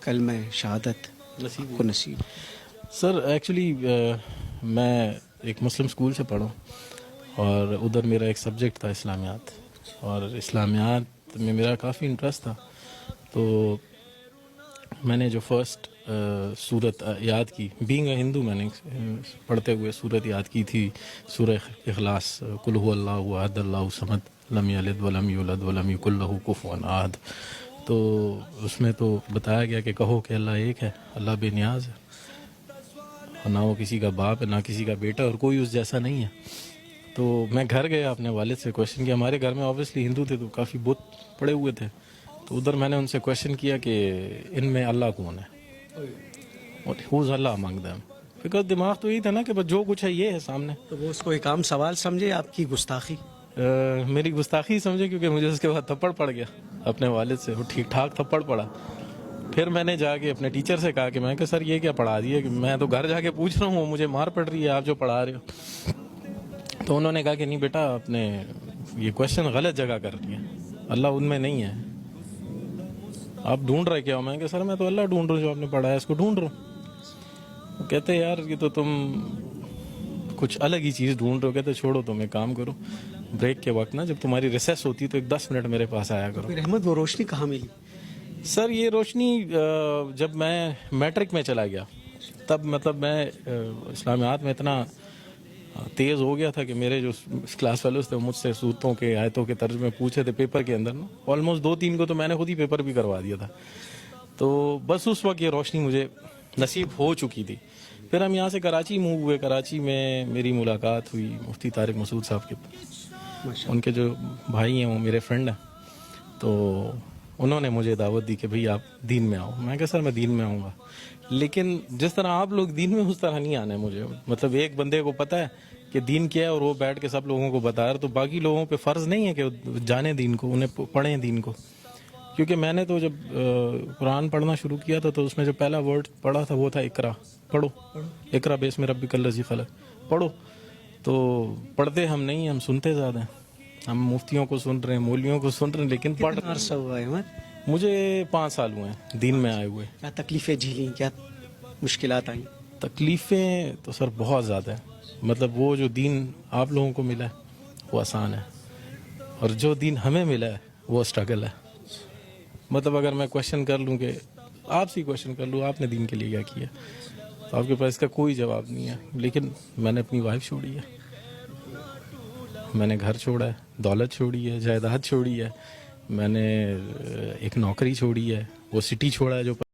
کلمہ شہادت نصیب کو نصیب. سر ایکچولی میں ایک مسلم اسکول سے پڑھا اور ادھر میرا ایک سبجیکٹ تھا اسلامیات، اور اسلامیات میں میرا کافی انٹرسٹ تھا. تو میں نے جو فرسٹ سورت یاد کی، بینگ اے ہندو، میں نے پڑھتے ہوئے سورت یاد کی تھی، سورہ اخلاص، قل هو اللہ احد اللہ الصمد لم یلد ولم یولد ولم یکن لہ کفوا احد. تو اس میں تو بتایا گیا کہ کہو کہ اللہ ایک ہے، اللہ بے نیاز ہے، اور نہ وہ کسی کا باپ ہے نہ کسی کا بیٹا، اور کوئی اس جیسا نہیں ہے. تو میں گھر گیا، اپنے والد سے کویشچن کیا. ہمارے گھر میں آبویسلی ہندو تھے تو کافی بت پڑے ہوئے تھے، تو ادھر میں نے ان سے کویشچن کیا کہ ان میں اللہ کون ہے، who's Allah among them. Because دماغ تو یہی تھا نا کہ بس جو کچھ ہے یہ ہے سامنے. تو وہ اس کو ایک عام سوال سمجھے آپ کی گستاخی؟ میری گستاخی سمجھے، کیونکہ مجھے اس کے بعد تھپڑ پڑ گیا اپنے والد سے، وہ ٹھیک ٹھاک تھپڑ پڑا. پھر میں نے جا کے اپنے ٹیچر سے کہا کہ سر یہ کیا پڑھا دیا، کہ میں تو گھر جا کے پوچھ رہا ہوں، مجھے مار پڑ رہی ہے آپ جو پڑھا رہے ہو. تو انہوں نے کہا کہ نہیں بیٹا، آپ نے یہ کویشچن غلط جگہ کر دیا، اللہ ان میں نہیں ہے، آپ ڈھونڈ رہے کیا ہو. میں کہ سر میں تو اللہ ڈھونڈ رہا ہوں، جو آپ نے پڑھا ہے اس کو ڈھونڈ رہا ہوں. کہتے یار یہ تو تم کچھ الگ ہی چیز ڈھونڈ رہے ہو. کہتے چھوڑو، تم ایک کام کرو، بریک کے وقت نا جب تمہاری ریسیس ہوتی ہے تو ایک 10 منٹ میرے پاس آیا کرو. پھر احمد وہ روشنی کہاں ملی؟ سر یہ روشنی جب میں میٹرک میں چلا گیا، تب مطلب میں اسلامیات میں اتنا تیز ہو گیا تھا کہ میرے جو کلاس فیلوز تھے مجھ سے صورتوں کے آیتوں کے ترجمے پوچھے تھے پیپر کے اندر نا. آلموسٹ 2-3 کو تو میں نے خود ہی پیپر بھی کروا دیا تھا. تو بس اس وقت یہ روشنی مجھے نصیب ہو چکی تھی. پھر ہم یہاں سے کراچی موو ہوئے. کراچی میں میری ملاقات ہوئی مفتی طارق مسعود صاحب کے، ان کے جو بھائی ہیں وہ میرے فرینڈ ہیں. تو انہوں نے مجھے دعوت دی کہ بھئی آپ دین میں آؤ. میں کہا سر میں دین میں آؤں گا، لیکن جس طرح آپ لوگ دین میں اس طرح نہیں آنا ہے مجھے. مطلب ایک بندے کو پتہ ہے کہ دین کیا ہے اور وہ بیٹھ کے سب لوگوں کو بتا رہا، تو باقی لوگوں پہ فرض نہیں ہے کہ جانیں دین کو، انہیں پڑھیں دین کو. کیونکہ میں نے تو جب قرآن پڑھنا شروع کیا تھا تو اس میں جو پہلا ورڈ پڑھا تھا وہ تھا اقرا، پڑھو، اقرا بسم ربک الذی خلق، پڑھو. تو پڑھتے ہم نہیں، ہم سنتے زیادہ ہیں. ہم مفتیوں کو سن رہے ہیں، مولویوں کو سن رہے ہیں، لیکن پڑھ کتنا عرصہ ہوا ہے احمد؟ مجھے 5 سال ہوئے ہیں دین میں آئے ہوئے. کیا تکلیفیں جھیلیں، کیا مشکلات آئیں؟ تکلیفیں تو سر بہت زیادہ ہیں. مطلب وہ جو دین آپ لوگوں کو ملا ہے وہ آسان ہے، اور جو دین ہمیں ملا ہے وہ اسٹرگل ہے. مطلب اگر میں کویشچن کر لوں، کہ آپ سے کویشچن کر لوں آپ نے دین کے لیے کیا کیا، تو آپ کے پاس اس کا کوئی جواب نہیں ہے. لیکن میں نے اپنی وائف چھوڑی ہے، میں نے گھر چھوڑا ہے، دولت چھوڑی ہے، جائیداد چھوڑی ہے، میں نے ایک نوکری چھوڑی ہے، وہ سٹی چھوڑا ہے جو